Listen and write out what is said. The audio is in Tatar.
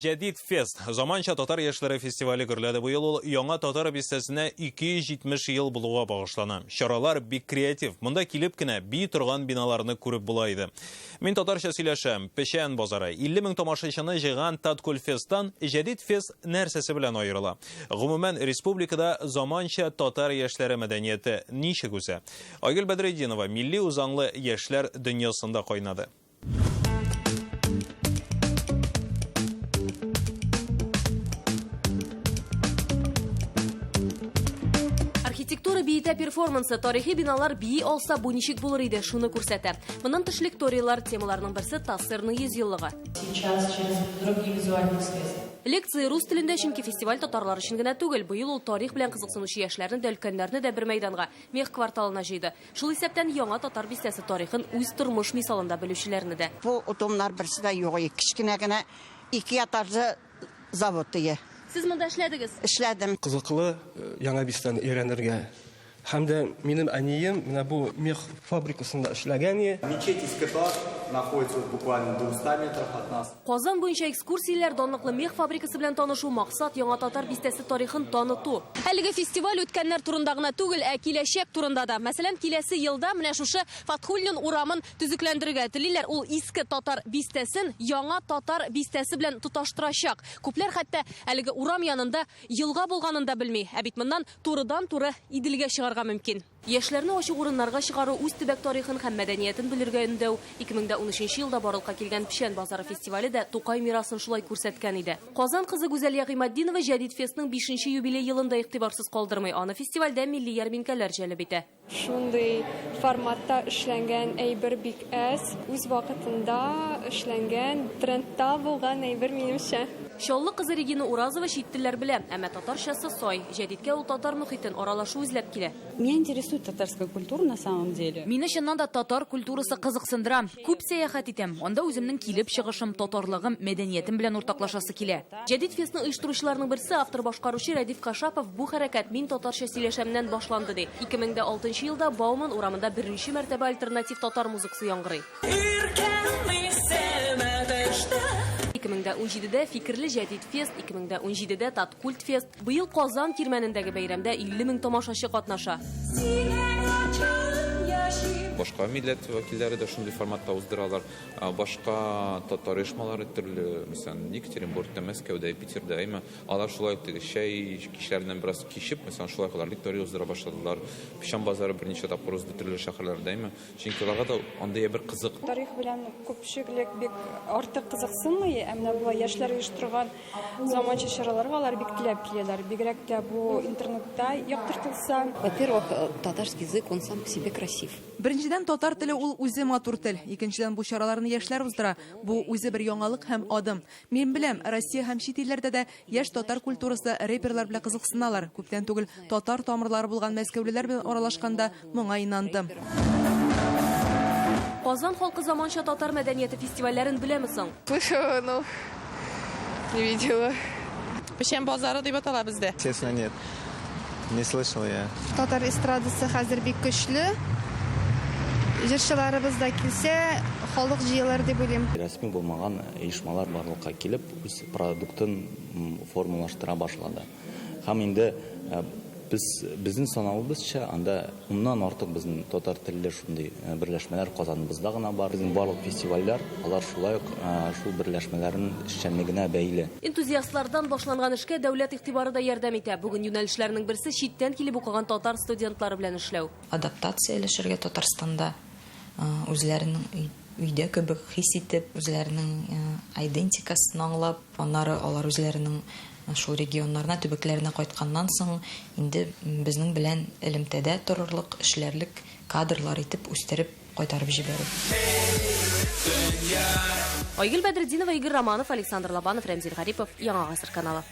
Jadid Fest, Zamancha Татар яшьләре фестивале гөрләде. Бу ел ул яңа татар бистәсенә 270 ел булуга багышлана. Чаралар бик креатив. Монда килеп кенә бии торган биналарны күреп була иде. Мин татарча сөйләшәм. Печән базары 50 мең тамашачыны җыйган Таткул Фесттан Jadid Fest нәрсәсе белән аерыла? Гомумән республикада заманча татар яшьләре мәдәнияте ничек үсә? Айгөл Бәдретдинова милли үзаңлы яшьләр дөньясында кайнады. Архитектура биетә перформансы, тарихи биналар бии алса бу ничек булыр иде, шуны күрсәтә. Моннан тыш лекториялар темаларның берсе Тассырның 100 еллыгы. Лекция рус телендә, чөнки фестиваль татарлар өчен генә түгел. Быел ул тарих белән кызыксынучы яшьләрне дә өлкәннәрне дә бер мәйданга, Мех кварталына җыйды. Шул исәптән яңа татар бистәсе тарихын үз тормыш мисалында белүчеләрне дә. Бу утомнар берсе дә юк, кичкенә генә 2 этажлы завод тие. Сез монда эшләдегез? Эшләдем. Кызыклы яңа бистәне өйрәнергә. Һәм дә минем әнием менә бу мех фабрикасында эшләгән. Мечеть Искатор находится буквально в 200 метрах от нас. Казан буенча экскурсияләр, данлыклы мех фабрикасы белән танышу максат яңа татар бистәсе тарихын таныту. Әлеге фестиваль үткәннәр турында гына түгел, ә киләчәк турында да. Мәсәлән, киләсе елда менә шушы Фатхуллин урамын төзекләндерергә телиләр. Ул иске татар бистәсен яңа татар бистәсе белән тоташтырачак. Күпләр хәтта әлеге урам янында елга булганын да белми. Ә бит моннан турыдан-туры Иделгә чыгарга мөмкин. Яшьләрне ачык урыннарга чыгару, үз төбәк тарихын һәм мәдәниятен белергә өндәү. 2013 елда барлыкка килгән Печән базары фестивале дә Тукай мирасын шулай күрсәткән иде. Казан кызы Гүзәл Ягыймәддинова Jadid Festның 5нче юбилей елында игътибарсыз калдырмый. Аны фестивальдә милли ярминкәләр җәлеп итә. Шундый форматта эшләнгән әйбер бик әз, үз вакытында эшләнгән, трендта булган әйбер минемчә. Шаллы кызы Регина Уразова чит телләр белә, әмма татарчасы сай. Jadidкә ул татар мөхитен аралашу үзләп килә. Меня интересует татарская культура на самом деле. Мине чыннан да татар культурасы кызыксындыра. Күп сәяхәт итәм. Анда үземнең килеп чыгышым, татарлыгым, мәдәниятем белән уртаклашасы килә. Jadid Festның оештыручыларының берсе автор башкаручы Рәдиф Кашапов бу хәрәкәт мин татарча сөйләшәмнән башланды ди. 2006 елда Бауман урамында беренче мәртәбә альтернатив татар музыкасы яңгырый. 2017-дә Фикерле Jadid Fest, 2017-дә Таткульт Fest. Быел Казан тирмәнендәге бәйрәмдә 50 мең тамашачы катнаша. Башка милләт вәкилләре дә шундый форматта уздыралар. Башка татар оешмалары төрле, мәсәлән, Екатеринбургта, Мәскәүдә, Питердә, әйме алар шулай шәй кичләреннән бераз кичеп, мәсәлән, шулай алар лектория уздыра башладылар. Печән базары берничә тапкыр узды төрле шәһәрләрдә, әйме. Чөнки аларга да андый бер кызык. Тарих белән күпчелек бик артык кызыксынмый, ә менә бу яшьләр оештырган заманча чараларга алар бик теләп киләләр. Бигрәк тә бу интернетта яктыртылса. Во-первых, татарский язык, он сам по себе красив. Беренчедән татар теле ул үзе матур тел. Икенчедән бу чараларны яшьләр уздыра. Бу үзе бер яңалык һәм адым. Мин беләм, Россия һәм чит илләрдә дә яшь татар культурасы рэперлар белән кызыксыналар. Күптән түгел татар тамырлары булган мәскәүлеләр белән аралашканда моңа инандым. Казан халкы заманча татар мәдәнияте фестивальләрен беләме соң? Слышала, но не видела. Печән базары дип атала бездә. Честно, нет. Не слышал я. Татар эстрадасы хәзер бик көчле. Җырчыларыбыз да килсә, халык җыелыр дип уйлыйм. Рәсми булмаган оешмалар барлыкка килеп, үз продуктын формалаштыра башлады. Һәм инде безнең санавыбызча, анда уннан артык безнең татар телле шундый берләшмәләр Казаныбызда гына бар. Безнең барлык фестивальләр, алар шулай ук шул берләшмәләрнең эшчәнлегенә бәйле. Энтузиастлардан башланган эшкә дәүләт игътибары да ярдәм итә. Бүген юнәлешләрнең берсе читтән килеп укыган татар студентлары белән эшләү. Адаптацияләшергә Татарстанда үзләренең өйдә кебек хис итеп, үзләренең идентикасын аңлап, аннары алар үзләренең шул регионнарына, төбәкләренә кайтканнан соң инде безнең белән элемтәдә торырлык, эшләрлек кадрлар итеп үстереп кайтарып җибәрү. Айгөл Бәдретдинова, Игорь Романов, Александр Лобанов, Рәмзил Гарипов, Яңа гасыр каналы.